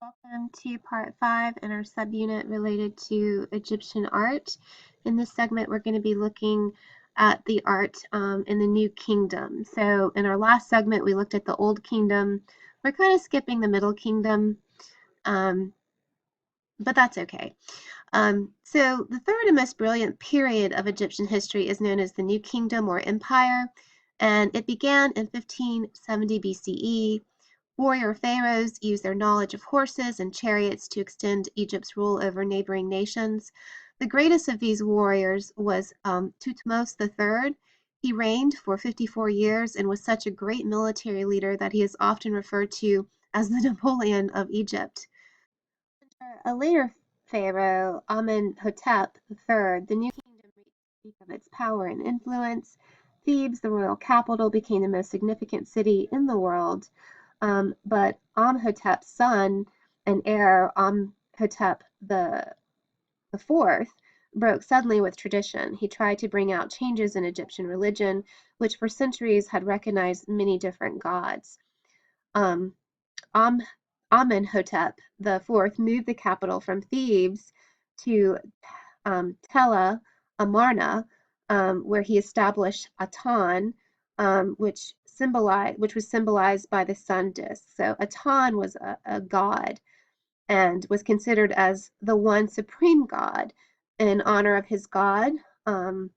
Welcome to part 5 in our subunit related to Egyptian art. In this segment, we're going to be looking at the art in the New Kingdom. So in our last segment, we looked at the Old Kingdom. We're kind of skipping the Middle Kingdom, but that's okay. So the third and most brilliant period of Egyptian history is known as the New Kingdom or Empire, and it began in 1570 BCE. Warrior pharaohs used their knowledge of horses and chariots to extend Egypt's rule over neighboring nations. The greatest of these warriors was Thutmose III. He reigned for 54 years and was such a great military leader that he is often referred to as the Napoleon of Egypt. A later pharaoh, Amenhotep III, the new kingdom reached the peak of its power and influence. Thebes, the royal capital, became the most significant city in the world. But Amenhotep's son and heir, Amenhotep the fourth, broke suddenly with tradition. He tried to bring out changes in Egyptian religion, which for centuries had recognized many different gods. Um, Am- Amenhotep the fourth moved the capital from Thebes to Tell Amarna, where he established Aton, which was symbolized by the sun disk. So Aton was a god and was considered as the one supreme god. In honor of his god, I'm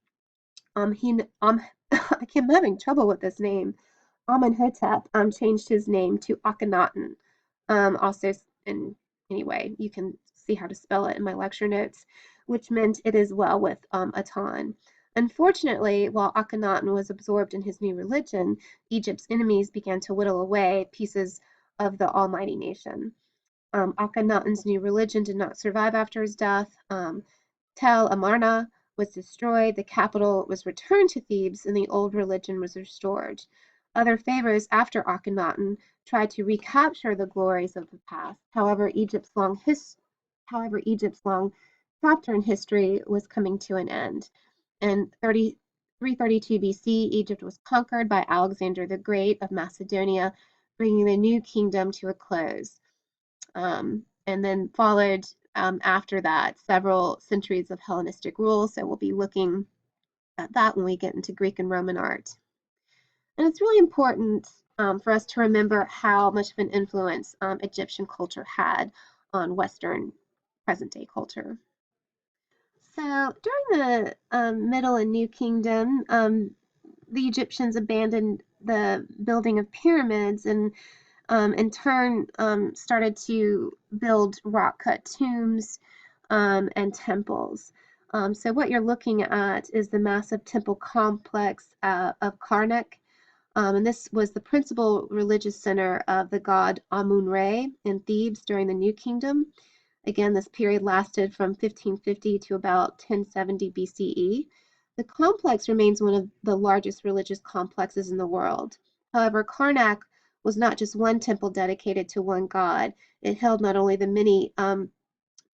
having trouble with this name. Amenhotep changed his name to Akhenaten. Also, in anyway, you can see how to spell it in my lecture notes, which meant it is well with Aton. Unfortunately, while Akhenaten was absorbed in his new religion, Egypt's enemies began to whittle away pieces of the almighty nation. Akhenaten's new religion did not survive after his death. Tel Amarna was destroyed, the capital was returned to Thebes, and the old religion was restored. Other pharaohs after Akhenaten tried to recapture the glories of the past. Egypt's long chapter in history was coming to an end. In 332 BC, Egypt was conquered by Alexander the Great of Macedonia, bringing the new kingdom to a close. And then followed after that several centuries of Hellenistic rule. So we'll be looking at that when we get into Greek and Roman art. And it's really important for us to remember how much of an influence Egyptian culture had on Western present day culture. So during the Middle and New Kingdom, the Egyptians abandoned the building of pyramids and in turn started to build rock-cut tombs and temples. So what you're looking at is the massive temple complex of Karnak. And this was the principal religious center of the god Amun-Re in Thebes during the New Kingdom. Again, this period lasted from 1550 to about 1070 BCE. The complex remains one of the largest religious complexes in the world. However, Karnak was not just one temple dedicated to one god. It held not only the main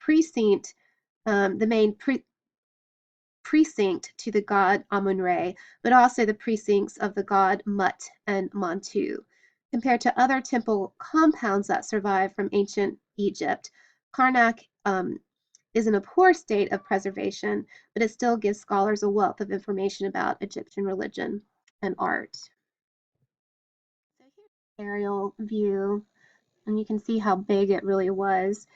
precinct to the god Amun-Re, but also the precincts of the god Mut and Montu. Compared to other temple compounds that survive from ancient Egypt, Karnak is in a poor state of preservation, but it still gives scholars a wealth of information about Egyptian religion and art. So here's an aerial view, and you can see how big it really was.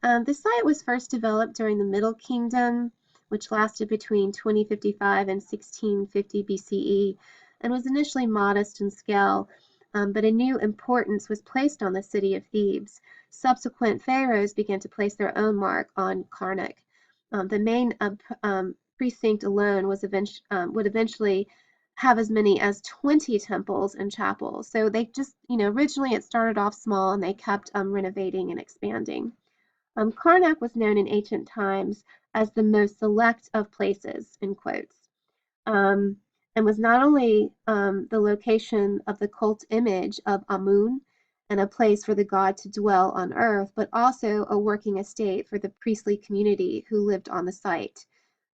The site was first developed during the Middle Kingdom, which lasted between 2055 and 1650 BCE, and was initially modest in scale, but a new importance was placed on the city of Thebes. Subsequent pharaohs began to place their own mark on Karnak. The main precinct alone would eventually have as many as 20 temples and chapels. So they just, originally it started off small and they kept renovating and expanding. Karnak was known in ancient times as the most select of places, in quotes, and was not only the location of the cult image of Amun and a place for the god to dwell on earth, but also a working estate for the priestly community who lived on the site.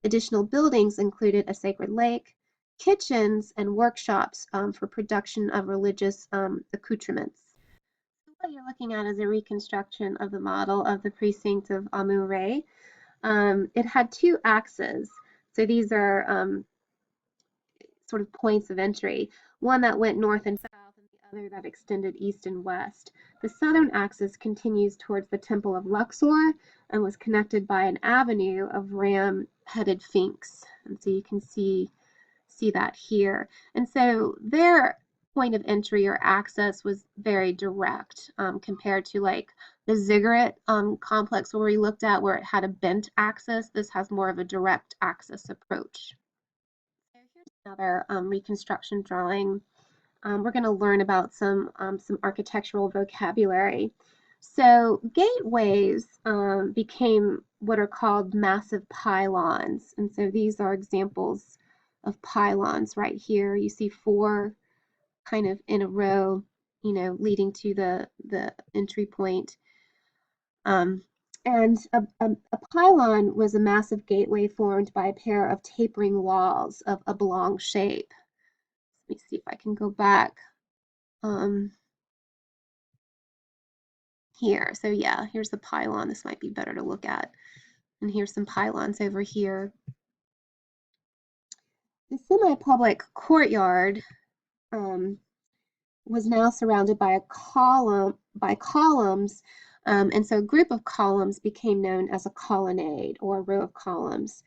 Additional buildings included a sacred lake, kitchens, and workshops for production of religious accoutrements. What you're looking at is a reconstruction of the model of the precinct of Amun-Re. It had two axes. So these are sort of points of entry, one that went north and south and the other that extended east and west. The southern axis continues towards the Temple of Luxor and was connected by an avenue of ram-headed sphinx. And so you can see that here. And so their point of entry or access was very direct compared to like the ziggurat complex where we looked at where it had a bent axis. This has more of a direct axis approach. So here's another reconstruction drawing. We're going to learn about some architectural vocabulary. So gateways became what are called massive pylons. And so these are examples of pylons right here. You see four kind of in a row, leading to the entry point. And a pylon was a massive gateway formed by a pair of tapering walls of oblong shape. Let me see if I can go back here. So yeah, here's the pylon. This might be better to look at. And here's some pylons over here. The semi-public courtyard was now surrounded by columns, and so a group of columns became known as a colonnade or a row of columns.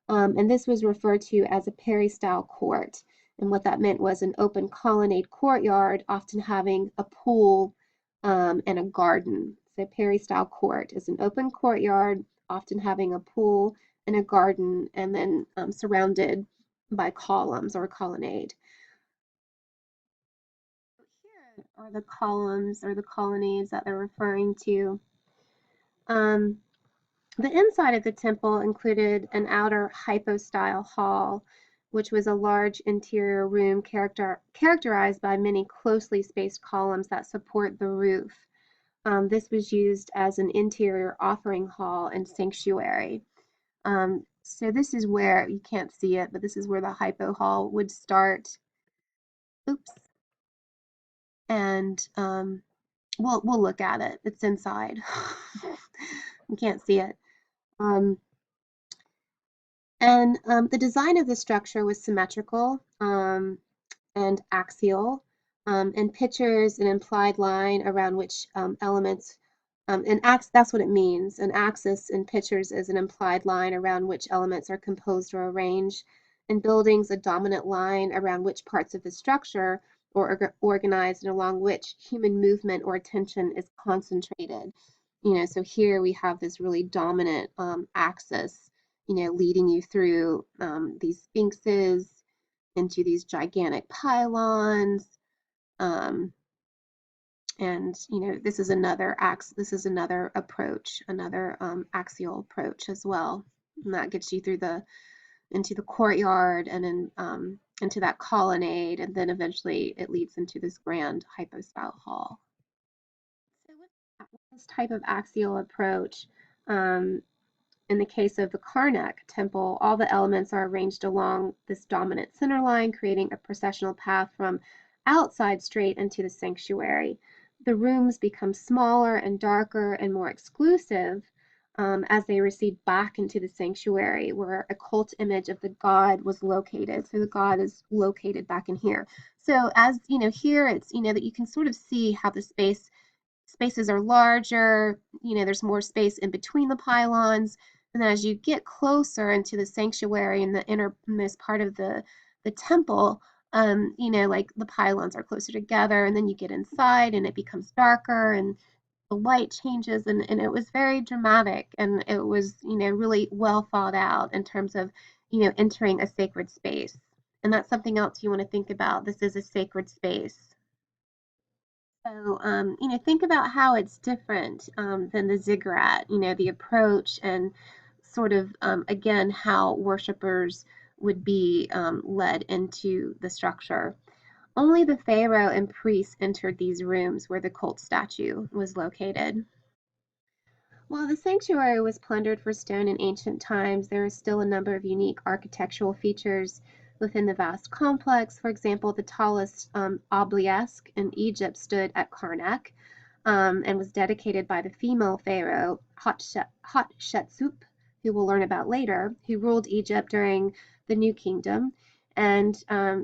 And this was referred to as a peristyle court. And what that meant was an open colonnade courtyard, often having a pool and a garden. So peristyle court is an open courtyard, often having a pool and a garden, and then surrounded by columns or a colonnade. Here are the columns or the colonnades that they're referring to. The inside of the temple included an outer hypostyle hall, which was a large interior room characterized by many closely spaced columns that support the roof. This was used as an interior offering hall and sanctuary. So this is where, you can't see it, but this is where the hypo hall would start. Oops. And we'll look at it. It's inside. You can't see it. The design of the structure was symmetrical and axial, and pictures an implied line around which elements, that's what it means. An axis in pictures is an implied line around which elements are composed or arranged. In buildings, a dominant line around which parts of the structure are organized and along which human movement or attention is concentrated. So here we have this really dominant axis, leading you through these sphinxes into these gigantic pylons. This is another approach, another axial approach as well. And that gets you through into the courtyard and then into that colonnade, and then eventually it leads into this grand hypostyle hall. So with this type of axial approach, in the case of the Karnak temple, all the elements are arranged along this dominant center line, creating a processional path from outside straight into the sanctuary. The rooms become smaller and darker and more exclusive as they recede back into the sanctuary where a cult image of the god was located. So the god is located back in here. So as here it's that you can sort of see how the spaces are larger, there's more space in between the pylons. And then as you get closer into the sanctuary and the innermost part of the temple, like the pylons are closer together, and then you get inside and it becomes darker and the light changes, and it was very dramatic, and it was, really well thought out in terms of, entering a sacred space. And that's something else you want to think about. This is a sacred space. So, think about how it's different than the ziggurat, the approach and sort of, again, how worshipers would be led into the structure. Only the pharaoh and priests entered these rooms where the cult statue was located. While the sanctuary was plundered for stone in ancient times, there are still a number of unique architectural features within the vast complex. For example, the tallest obelisk in Egypt stood at Karnak. and was dedicated by the female pharaoh Hatshepsut, who we'll learn about later, who ruled Egypt during the New Kingdom. And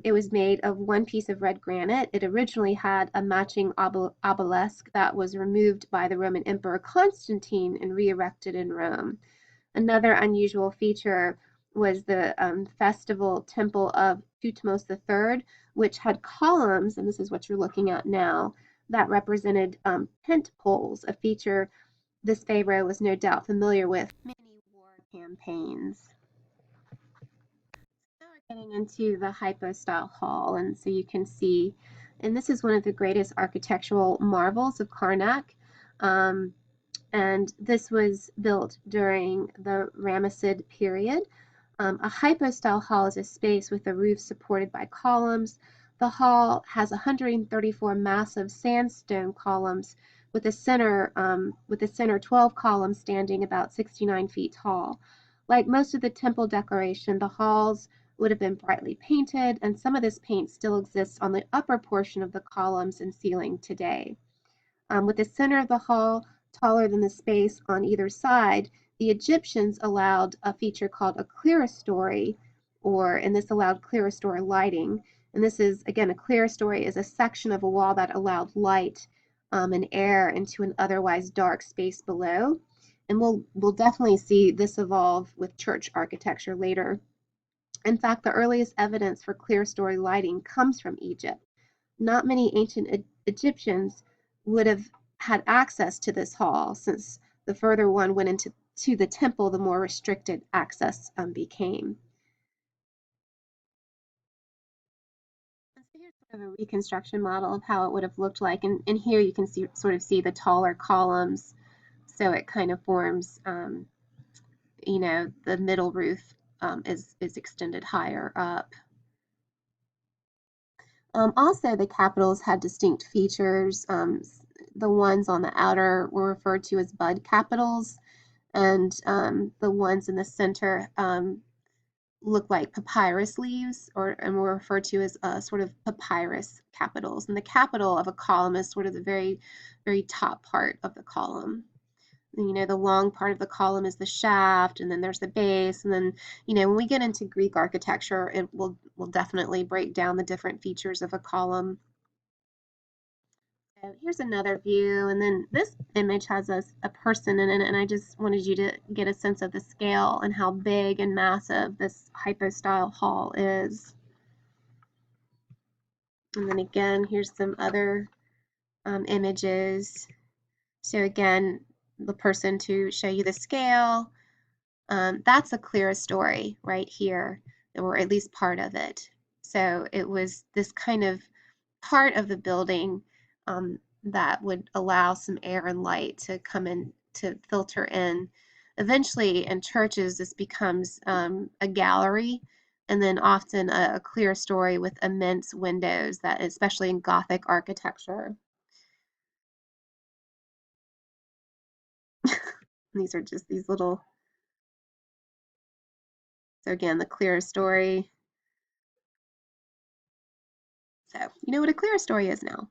it was made of one piece of red granite. It originally had a matching obelisk that was removed by the Roman Emperor Constantine and re-erected in Rome. Another unusual feature was the festival temple of Thutmose III, which had columns, and this is what you're looking at now, that represented tent poles, a feature this pharaoh was no doubt familiar with many war campaigns. Now we're getting into the hypostyle hall, and so you can see, and this is one of the greatest architectural marvels of Karnak. And this was built during the Ramessid period. A hypostyle hall is a space with a roof supported by columns. The hall has 134 massive sandstone columns with the center 12 columns standing about 69 feet tall. Like most of the temple decoration, the halls would have been brightly painted, and some of this paint still exists on the upper portion of the columns and ceiling today. With the center of the hall taller than the space on either side, the Egyptians allowed a feature called a clerestory, and this allowed clerestory lighting. And this is, again, a clerestory is a section of a wall that allowed light and air into an otherwise dark space below. And we'll definitely see this evolve with church architecture later. In fact, the earliest evidence for clerestory lighting comes from Egypt. Not many ancient Egyptians would have had access to this hall, since the further one went into the temple, the more restricted access became. And so here's sort of a reconstruction model of how it would have looked like, and here you can sort of see the taller columns, so it kind of forms, the middle roof is extended higher up. Also, the capitals had distinct features. The ones on the outer were referred to as bud capitals, and the ones in the center look like papyrus leaves, and were referred to as sort of papyrus capitals. And the capital of a column is sort of the very, very top part of the column. The long part of the column is the shaft, and then there's the base, and then, when we get into Greek architecture, it will definitely break down the different features of a column. So here's another view, and then this image has a person in it, and I just wanted you to get a sense of the scale and how big and massive this hypostyle hall is. And then again, here's some other images. So again, the person to show you the scale. That's a clerestory right here, or at least part of it. So it was this kind of part of the building that would allow some air and light to come in, to filter in. Eventually, in churches, this becomes a gallery, and then often a clerestory with immense windows, that especially in Gothic architecture. These are just these little, so again, the clerestory. So you know what a clerestory is now.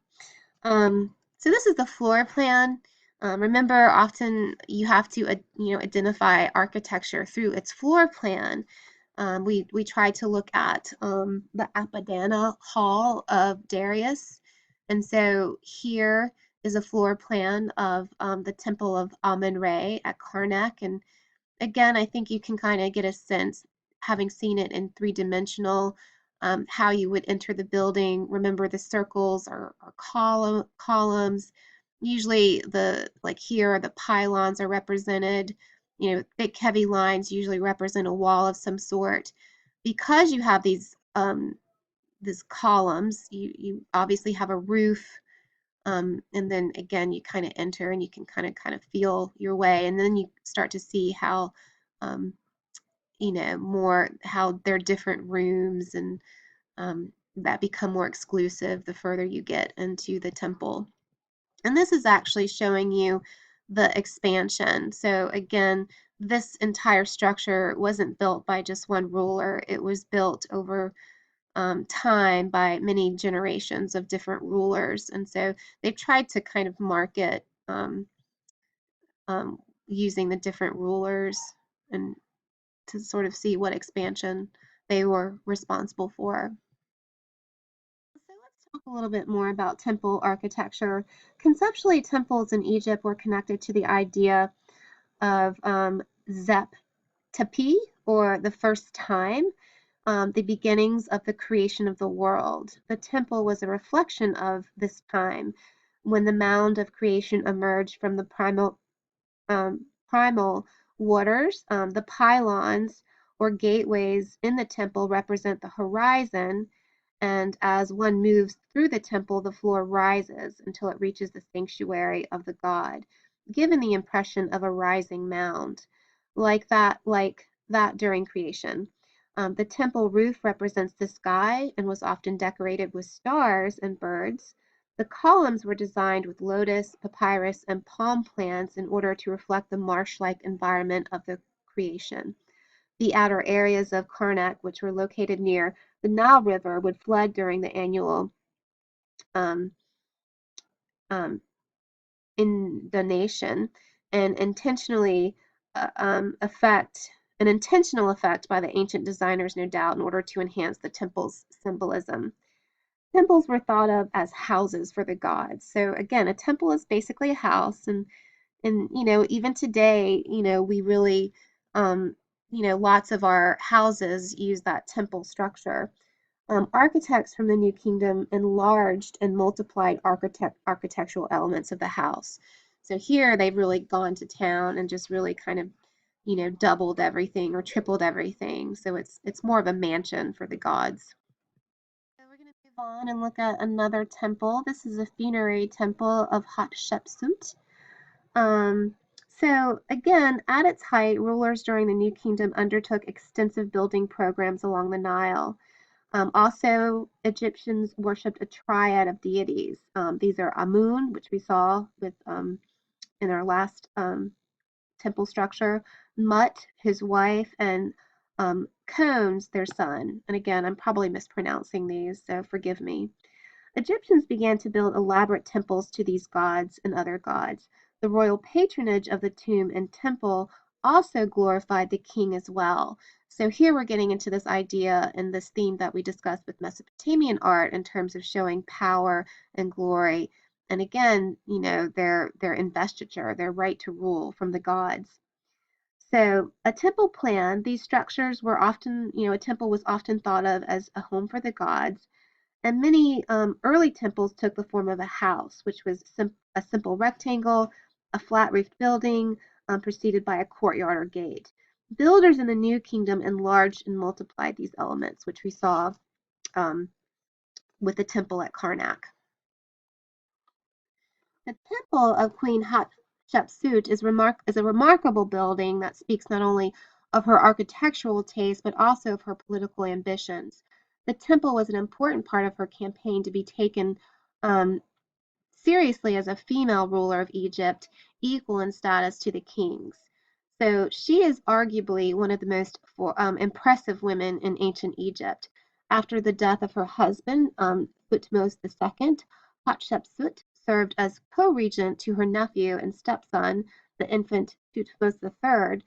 So this is the floor plan. Remember, often you have to identify architecture through its floor plan. We tried to look at the Apadana Hall of Darius, and so here is a floor plan of the Temple of Amun-Re at Karnak. And again, I think you can kind of get a sense, having seen it in three-dimensional, how you would enter the building. Remember, the circles are columns. Usually like here, the pylons are represented. Thick, heavy lines usually represent a wall of some sort. Because you have these columns, you obviously have a roof, and then again, you kind of enter and you can kind of feel your way, and then you start to see how more how there are different rooms, and that become more exclusive the further you get into the temple. And this is actually showing you the expansion. So again, this entire structure wasn't built by just one ruler. It was built over time by many generations of different rulers. And so they've tried to kind of mark it using the different rulers and to sort of see what expansion they were responsible for. So let's talk a little bit more about temple architecture. Conceptually, temples in Egypt were connected to the idea of Zep Tepi, or the first time, the beginnings of the creation of the world. The temple was a reflection of this time when the mound of creation emerged from the primal waters. The pylons or gateways in the temple represent the horizon, and as one moves through the temple, the floor rises until it reaches the sanctuary of the god, giving the impression of a rising mound, like that during creation. The temple roof represents the sky and was often decorated with stars and birds. The columns were designed with lotus, papyrus, and palm plants in order to reflect the marsh-like environment of the creation. The outer areas of Karnak, which were located near the Nile River, would flood during the annual um, um, inundation, and an intentional effect by the ancient designers, no doubt, in order to enhance the temple's symbolism. Temples were thought of as houses for the gods. So again, a temple is basically a house, and even today, we really lots of our houses use that temple structure. Architects from the New Kingdom enlarged and multiplied architectural elements of the house. So here they've really gone to town and just really kind of doubled everything or tripled everything. So it's more of a mansion for the gods. So we're going to move on and look at another temple. This is a funerary temple of Hatshepsut. Um, so again, at its height, rulers during the New Kingdom undertook extensive building programs along the Nile. Also, Egyptians worshipped a triad of deities. These are Amun, which we saw in our last temple structure, Mut, his wife, and Khoms, their son. And again, I'm probably mispronouncing these, so forgive me. Egyptians began to build elaborate temples to these gods and other gods. The royal patronage of the tomb and temple also glorified the king as well. So here we're getting into this idea and this theme that we discussed with Mesopotamian art in terms of showing power and glory. And again, their investiture, their right to rule from the gods. So a temple plan, these structures were often, a temple was often thought of as a home for the gods, and many early temples took the form of a house, which was a simple rectangle, a flat roofed building, preceded by a courtyard or gate. Builders in the New Kingdom enlarged and multiplied these elements, which we saw um, with the temple at Karnak. The temple of Queen Hatshepsut is a remarkable building that speaks not only of her architectural taste but also of her political ambitions. The temple was an important part of her campaign to be taken um, seriously as a female ruler of Egypt, equal in status to the kings. So she is arguably one of the most impressive women in ancient Egypt. After the death of her husband, Thutmose II, Hatshepsut served as co-regent to her nephew and stepson, the infant Thutmose III,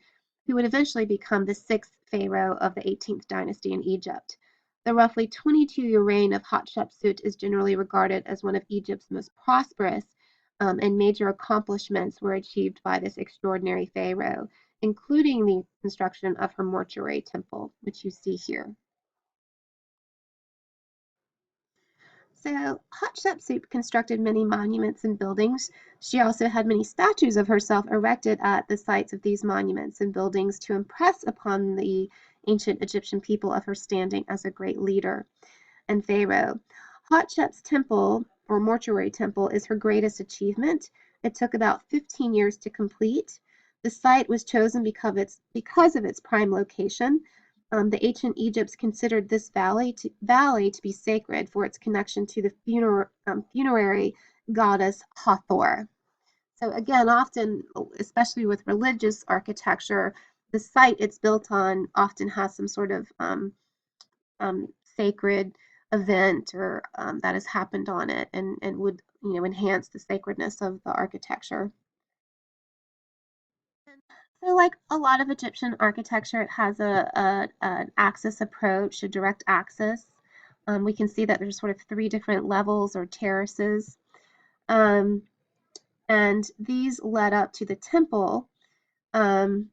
who would eventually become the sixth pharaoh of the 18th dynasty in Egypt. The roughly 22-year reign of Hatshepsut is generally regarded as one of Egypt's most prosperous, and major accomplishments were achieved by this extraordinary pharaoh, including the construction of her mortuary temple, which you see here. So Hatshepsut constructed many monuments and buildings. She also had many statues of herself erected at the sites of these monuments and buildings to impress upon the ancient Egyptian people of her standing as a great leader and pharaoh. Hatshep's temple, or mortuary temple, is her greatest achievement. It took about 15 years to complete. The site was chosen because of its prime location. The ancient Egypts considered this valley to be sacred for its connection to the funerary goddess Hathor. So again, often, especially with religious architecture, the site it's built on often has some sort of sacred event or that has happened on it, and would enhance the sacredness of the architecture. So, like a lot of Egyptian architecture, it has an axis approach, a direct axis. We can see that there's sort of three different levels or terraces, um, and these led up to the temple, um,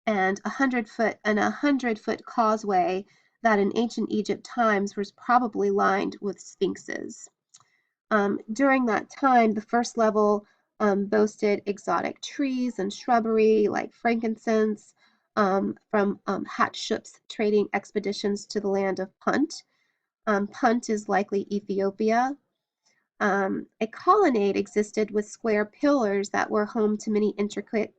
and a 100-foot causeway that in ancient Egypt times was probably lined with sphinxes. During that time, the first level boasted exotic trees and shrubbery like frankincense from Hatshepsut trading expeditions to the land of Punt. Punt is likely Ethiopia. A colonnade existed with square pillars that were home to many intricate,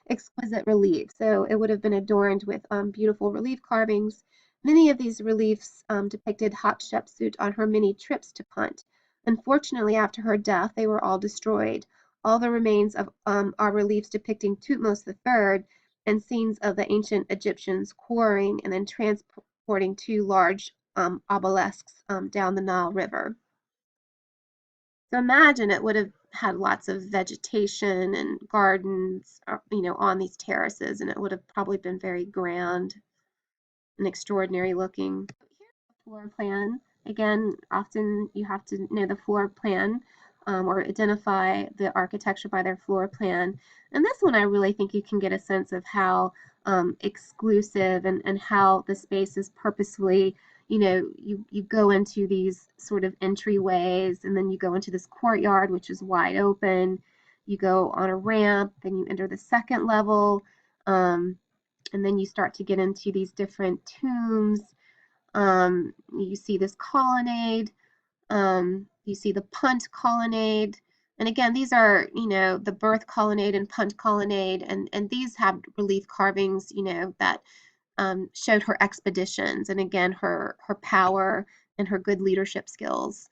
exquisite reliefs. So it would have been adorned with beautiful relief carvings. Many of these reliefs depicted Hatshepsut on her many trips to Punt. Unfortunately, after her death, they were all destroyed. All the remains of are reliefs depicting Thutmose III and scenes of the ancient Egyptians quarrying and then transporting two large obelisks down the Nile River. So imagine it would have had lots of vegetation and gardens, on these terraces, and it would have probably been very grand and extraordinary looking. Floor plan. Again, often you have to know the floor plan or identify the architecture by their floor plan. And this one, I really think you can get a sense of how exclusive and how the space is purposefully, you go into these sort of entryways, and then you go into this courtyard, which is wide open. You go on a ramp, then you enter the second level, and then you start to get into these different tombs. You see this colonnade, you see the Punt colonnade. And again, these are, the birth colonnade and Punt colonnade, and these have relief carvings, that showed her expeditions and again her power and her good leadership skills.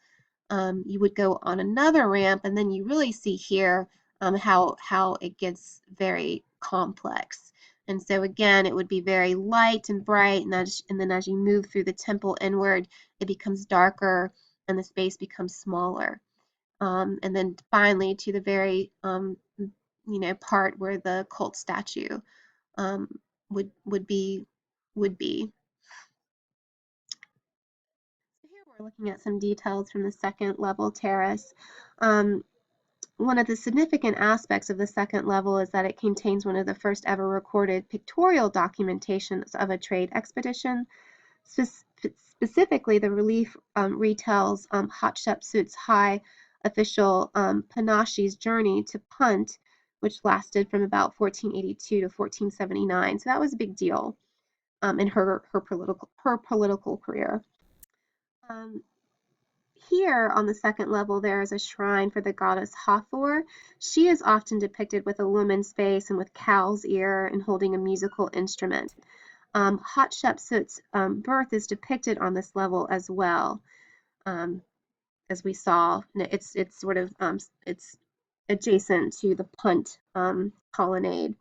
You would go on another ramp, and then you really see here how it gets very complex. And so again, it would be very light and bright, and then as you move through the temple inward, it becomes darker and the space becomes smaller. And then finally to the very part where the cult statue um, would be would be. Here we're looking at some details from the second level terrace. Um, One of the significant aspects of the second level is that it contains one of the first ever recorded pictorial documentations of a trade expedition. Specifically, the relief retells Hatshepsut's high official Panashi's journey to Punt, which lasted from about 1482 to 1479. So that was a big deal in her political career. Um, Here on the second level, there is a shrine for the goddess Hathor. She is often depicted with a woman's face and with cow's ear and holding a musical instrument. Hatshepsut's birth is depicted on this level as well, as we saw. It's sort of it's adjacent to the Punt colonnade.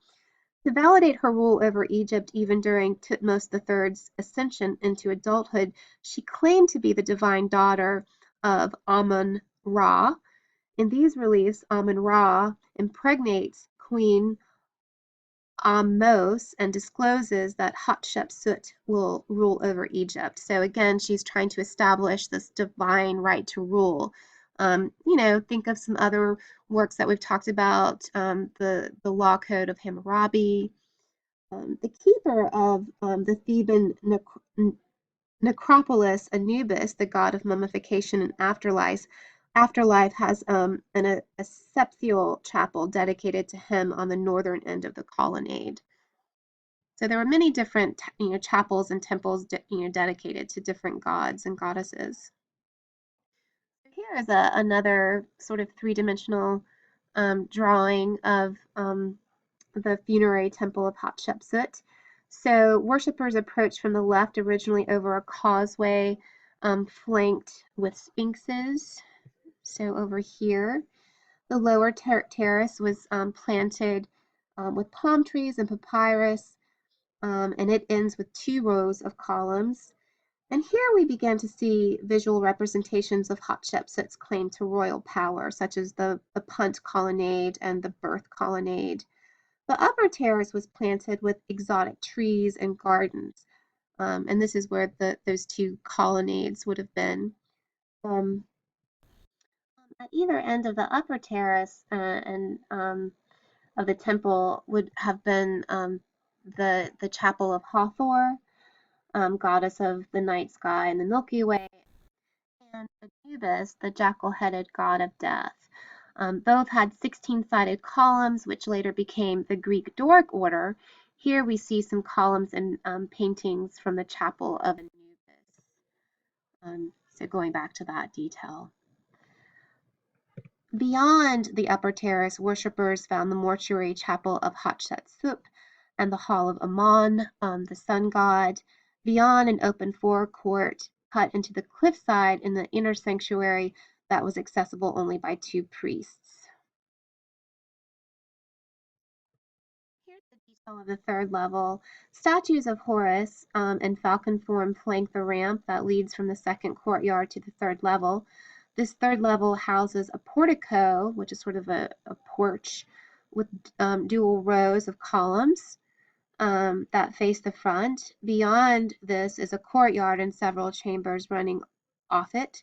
To validate her rule over Egypt even during Thutmose III's ascension into adulthood, she claimed to be the divine daughter of Amun-Ra. In these reliefs, Amun-Ra impregnates Queen Ahmose and discloses that Hatshepsut will rule over Egypt. So again, she's trying to establish this divine right to rule. Think of some other works that we've talked about, the Law Code of Hammurabi. The keeper of the Theban necropolis, Anubis, the god of mummification and afterlife has a septial chapel dedicated to him on the northern end of the colonnade. So there were many different, chapels and temples, dedicated to different gods and goddesses. Here is another sort of three-dimensional drawing of the funerary temple of Hatshepsut. So worshippers approached from the left, originally over a causeway flanked with sphinxes. So over here, the lower terrace was planted with palm trees and papyrus. and it ends with 2 rows of columns. And here we begin to see visual representations of Hatshepsut's claim to royal power, such as the Punt colonnade and the Birth colonnade. The upper terrace was planted with exotic trees and gardens, and this is where those 2 colonnades would have been. Um, at either end of the upper terrace and of the temple would have been the chapel of Hathor, goddess of the night sky and the Milky Way, and Anubis, the jackal-headed god of death. Both had 16-sided columns, which later became the Greek Doric order. Here we see some columns and paintings from the chapel of Anubis. So going back to that detail. Beyond the upper terrace, worshippers found the mortuary chapel of Hatshepsut and the hall of Ammon, the sun god. Beyond, an open forecourt cut into the cliffside in the inner sanctuary that was accessible only by 2 priests. Here's the detail of the 3rd level. Statues of Horus and falcon form flank the ramp that leads from the 2nd courtyard to the 3rd level. This 3rd level houses a portico, which is sort of a porch, with dual rows of columns that face the front. Beyond this is a courtyard and several chambers running off it.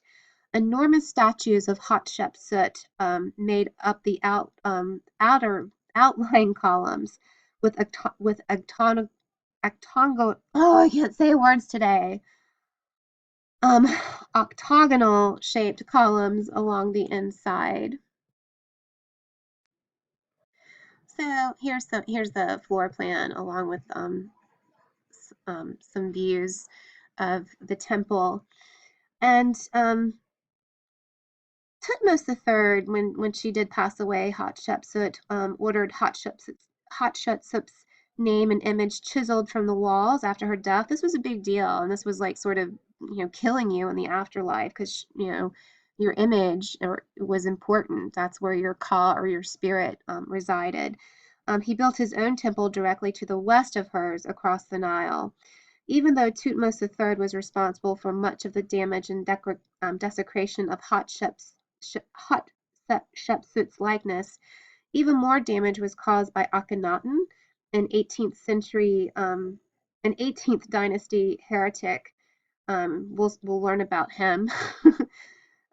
Enormous statues of Hatshepsut made up the outer outlying columns with octagonal, oh, I can't say words today. Octagonal shaped columns along the inside. So here's the floor plan along with some views of the temple. And Thutmose III, when she did pass away, Hatshepsut ordered Hatshepsut's name and image chiseled from the walls after her death. This was a big deal, and this was like sort of killing you in the afterlife because your image was important. That's where your ka or your spirit resided. He built his own temple directly to the west of hers across the Nile. Even though Thutmose III was responsible for much of the damage and desecration of Hatshepsut's likeness, even more damage was caused by Akhenaten, an 18th century, an 18th dynasty heretic. We'll learn about him,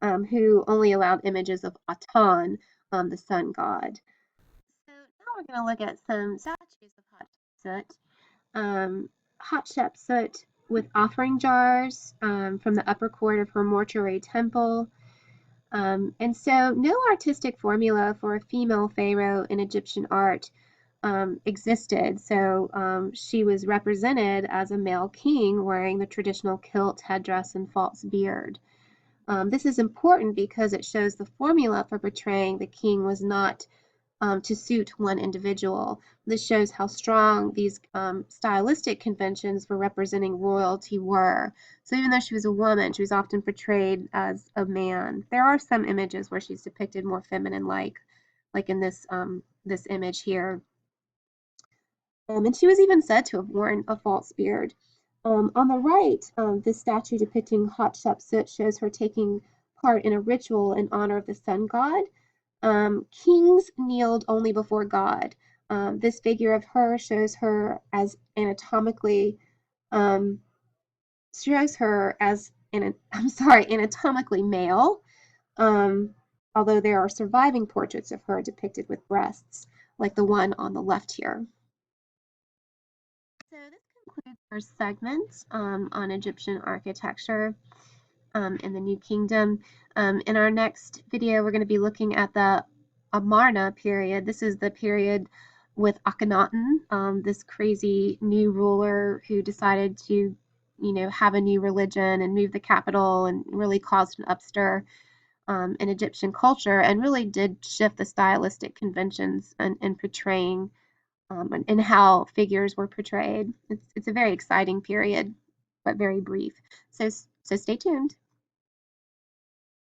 who only allowed images of Aten, the sun god. So now we're going to look at some statues of Hatshepsut. Hatshepsut with offering jars from the upper court of her mortuary temple. And so no artistic formula for a female pharaoh in Egyptian art existed. So she was represented as a male king wearing the traditional kilt, headdress, and false beard. This is important because it shows the formula for portraying the king was not to suit one individual. This shows how strong these stylistic conventions for representing royalty were. So even though she was a woman, she was often portrayed as a man. There are some images where she's depicted more feminine-like in this image here. And she was even said to have worn a false beard. On the right, this statue depicting Hatshepsut shows her taking part in a ritual in honor of the sun god. Kings kneeled only before God. This figure of her shows her as anatomically anatomically male. Although there are surviving portraits of her depicted with breasts, like the one on the left here. So this concludes our segment on Egyptian architecture in the New Kingdom. In our next video, we're going to be looking at the Amarna period. This is the period with Akhenaten, this crazy new ruler who decided to, have a new religion and move the capital and really caused an upstir in Egyptian culture and really did shift the stylistic conventions in portraying and how figures were portrayed. It's a very exciting period, but very brief. So stay tuned.